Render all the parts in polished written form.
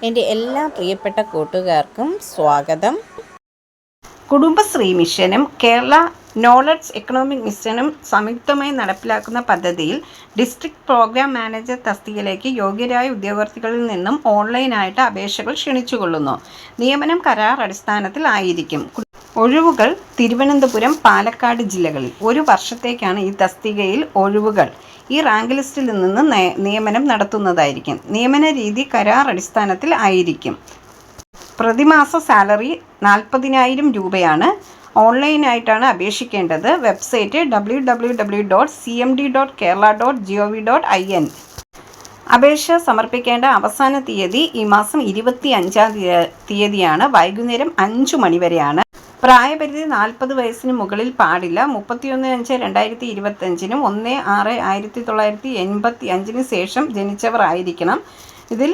എൻ്റെ എല്ലാ പ്രിയപ്പെട്ട കൂട്ടുകാർക്കും സ്വാഗതം. കുടുംബശ്രീ മിഷനും കേരള നോളജ് എക്കണോമിക് മിഷനും സംയുക്തമായി നടപ്പിലാക്കുന്ന പദ്ധതിയിൽ ഡിസ്ട്രിക്ട് പ്രോഗ്രാം മാനേജർ തസ്തികയിലേക്ക് യോഗ്യരായ ഉദ്യോഗാർത്ഥികളിൽ നിന്നും ഓൺലൈനായിട്ട് അപേക്ഷകൾ ക്ഷണിച്ചുകൊള്ളുന്നു. നിയമനം കരാർ അടിസ്ഥാനത്തിൽ ആയിരിക്കും. ഒഴിവുകൾ തിരുവനന്തപുരം, പാലക്കാട് ജില്ലകളിൽ. 1 വർഷത്തേക്കാണ് ഈ തസ്തികയിൽ ഒഴിവുകൾ. ഈ റാങ്ക് ലിസ്റ്റിൽ നിന്ന് നിയമനം നടത്തുന്നതായിരിക്കും. നിയമന രീതി കരാർ അടിസ്ഥാനത്തിൽ ആയിരിക്കും. പ്രതിമാസ സാലറി 40,000 രൂപയാണ്. ഓൺലൈനായിട്ടാണ് അപേക്ഷിക്കേണ്ടത്. Website www.cmd.kerala.gov.in. അപേക്ഷ സമർപ്പിക്കേണ്ട അവസാന തീയതി ഈ മാസം 25-ാം തീയതിയാണ്. വൈകുന്നേരം 5 മണി വരെയാണ്. പ്രായപരിധി 40 വയസ്സിന് മുകളിൽ പാടില്ല. 31/5/2025 1/6/1985 ശേഷം ജനിച്ചവർ ആയിരിക്കണം. ഇതിൽ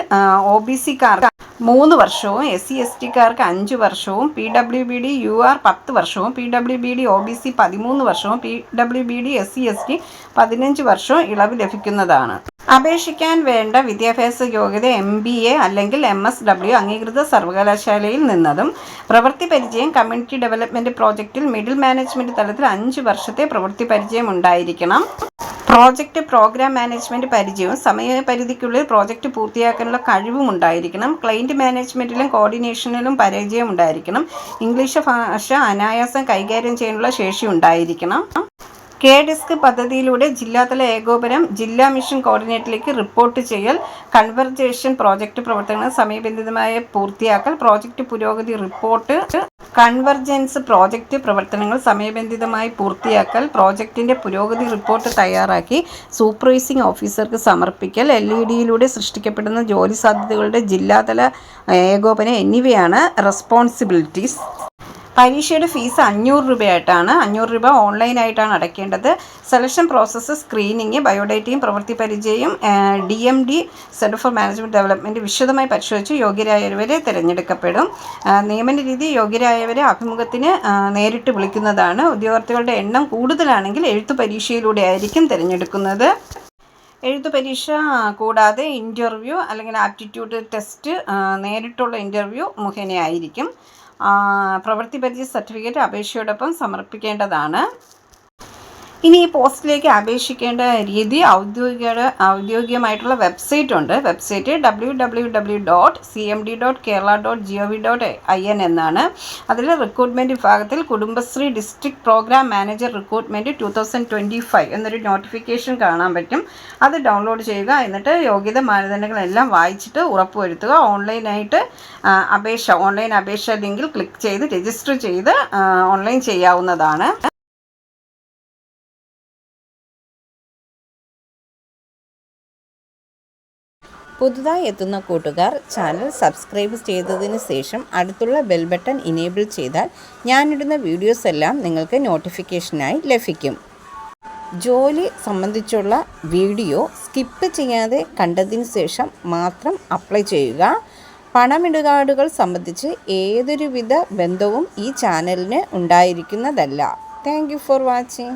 OBC-ക്കാർക്ക് 3 വർഷവും SC/ST-ക്കാർക്ക് 5 വർഷവും PWBD UR 10 വർഷവും PWBD OBC 13 വർഷവും PWBD SC/ST 15 വർഷവും ഇളവ് ലഭിക്കുന്നതാണ്. അപേക്ഷിക്കാൻ വേണ്ട വിദ്യാഭ്യാസ യോഗ്യത MBA അല്ലെങ്കിൽ MSW അംഗീകൃത സർവകലാശാലയിൽ നിന്നതും പ്രവൃത്തി പരിചയം കമ്മ്യൂണിറ്റി ഡെവലപ്മെൻറ്റ് പ്രോജക്റ്റിൽ മിഡിൽ മാനേജ്മെൻറ്റ് തലത്തിൽ 5 വർഷത്തെ പ്രവൃത്തി പരിചയം ഉണ്ടായിരിക്കണം. പ്രോജക്റ്റ് പ്രോഗ്രാം മാനേജ്മെൻറ്റ് പരിചയവും സമയപരിധിക്കുള്ളിൽ പ്രോജക്റ്റ് പൂർത്തിയാക്കാനുള്ള കഴിവും ഉണ്ടായിരിക്കണം. ക്ലയൻറ്റ് മാനേജ്മെൻറ്റിലും കോർഡിനേഷനിലും പരിചയം ഉണ്ടായിരിക്കണം. ഇംഗ്ലീഷ് ഭാഷ അനായാസം കൈകാര്യം ചെയ്യാനുള്ള ശേഷി ഉണ്ടായിരിക്കണം. KDISC പദ്ധതിയിലൂടെ ജില്ലാതല ഏകോപനം, ജില്ലാ മിഷൻ കോർഡിനേറ്ററിലേക്ക് റിപ്പോർട്ട് ചെയ്യൽ, കൺവർജേഷൻ പ്രോജക്റ്റ് പ്രവർത്തനങ്ങൾ സമയബന്ധിതമായ പൂർത്തിയാക്കൽ, പ്രോജക്റ്റ് പുരോഗതി റിപ്പോർട്ട്, കൺവർജൻസ് പ്രോജക്റ്റ് പ്രവർത്തനങ്ങൾ സമയബന്ധിതമായി പൂർത്തിയാക്കൽ, പ്രോജക്റ്റിൻ്റെ പുരോഗതി റിപ്പോർട്ട് തയ്യാറാക്കി സൂപ്പർവൈസിംഗ് ഓഫീസർക്ക് സമർപ്പിക്കൽ, LED-യിലൂടെ സൃഷ്ടിക്കപ്പെടുന്ന ജോലി സാധ്യതകളുടെ ജില്ലാതല ഏകോപനം എന്നിവയാണ് റെസ്പോൺസിബിലിറ്റീസ്. പരീക്ഷയുടെ ഫീസ് 500 രൂപയായിട്ടാണ്. 500 രൂപ ഓൺലൈനായിട്ടാണ് അടയ്ക്കേണ്ടത്. സെലക്ഷൻ പ്രോസസ്സ് സ്ക്രീനിങ്, ബയോഡേറ്റയും പ്രവൃത്തി പരിചയം DMD centre for management development വിശദമായി പരിശോധിച്ച് യോഗ്യരായവരെ തിരഞ്ഞെടുക്കപ്പെടും. നിയമന രീതി യോഗ്യരായവരെ അഭിമുഖത്തിന് നേരിട്ട് വിളിക്കുന്നതാണ്. ഉദ്യോഗാർത്ഥികളുടെ എണ്ണം കൂടുതലാണെങ്കിൽ എഴുത്തു പരീക്ഷയിലൂടെ ആയിരിക്കും തിരഞ്ഞെടുക്കുന്നത്. എഴുത്തു പരീക്ഷ കൂടാതെ ഇൻ്റർവ്യൂ അല്ലെങ്കിൽ ആപ്റ്റിറ്റ്യൂഡ് ടെസ്റ്റ് നേരിട്ടുള്ള ഇൻ്റർവ്യൂ മുഖേനയായിരിക്കും. പ്രവൃത്തി പരിചയ സർട്ടിഫിക്കറ്റ് അപേക്ഷയോടൊപ്പം സമർപ്പിക്കേണ്ടതാണ്. ഇനി ഈ പോസ്റ്റിലേക്ക് അപേക്ഷിക്കേണ്ട രീതി ഔദ്യോഗികമായിട്ടുള്ള വെബ്സൈറ്റ് ഉണ്ട്. വെബ്സൈറ്റ് www.cmd.kerala.gov.in എന്നാണ്. അതിൽ റിക്രൂട്ട്മെൻറ്റ് വിഭാഗത്തിൽ Kudumbashree district program manager recruitment 2025 എന്നൊരു നോട്ടിഫിക്കേഷൻ കാണാൻ പറ്റും. അത് ഡൗൺലോഡ് ചെയ്യുക. എന്നിട്ട് യോഗ്യത മാനദണ്ഡങ്ങളെല്ലാം വായിച്ചിട്ട് ഉറപ്പുവരുത്തുക. ഓൺലൈൻ അപേക്ഷ ലിങ്കിൽ ക്ലിക്ക് ചെയ്ത് രജിസ്റ്റർ ചെയ്ത് ഓൺലൈൻ ചെയ്യാവുന്നതാണ്. പുതുതായി എത്തുന്ന കൂട്ടുകാർ ചാനൽ സബ്സ്ക്രൈബ് ചെയ്തതിന് ശേഷം അടുത്തുള്ള ബെൽ ബട്ടൺ ഇനേബിൾ ചെയ്താൽ ഞാനിടുന്ന വീഡിയോസ് എല്ലാം നിങ്ങൾക്ക് നോട്ടിഫിക്കേഷനായി ലഭിക്കും. ജോലി സംബന്ധിച്ചുള്ള വീഡിയോ സ്കിപ്പ് ചെയ്യാതെ കണ്ടതിന് ശേഷം മാത്രം അപ്ലൈ ചെയ്യുക. പണമിടപാടുകൾ സംബന്ധിച്ച് ഏതൊരുവിധ ബന്ധവും ഈ ചാനലിന് ഉണ്ടായിരിക്കുന്നതല്ല. Thank you for watching.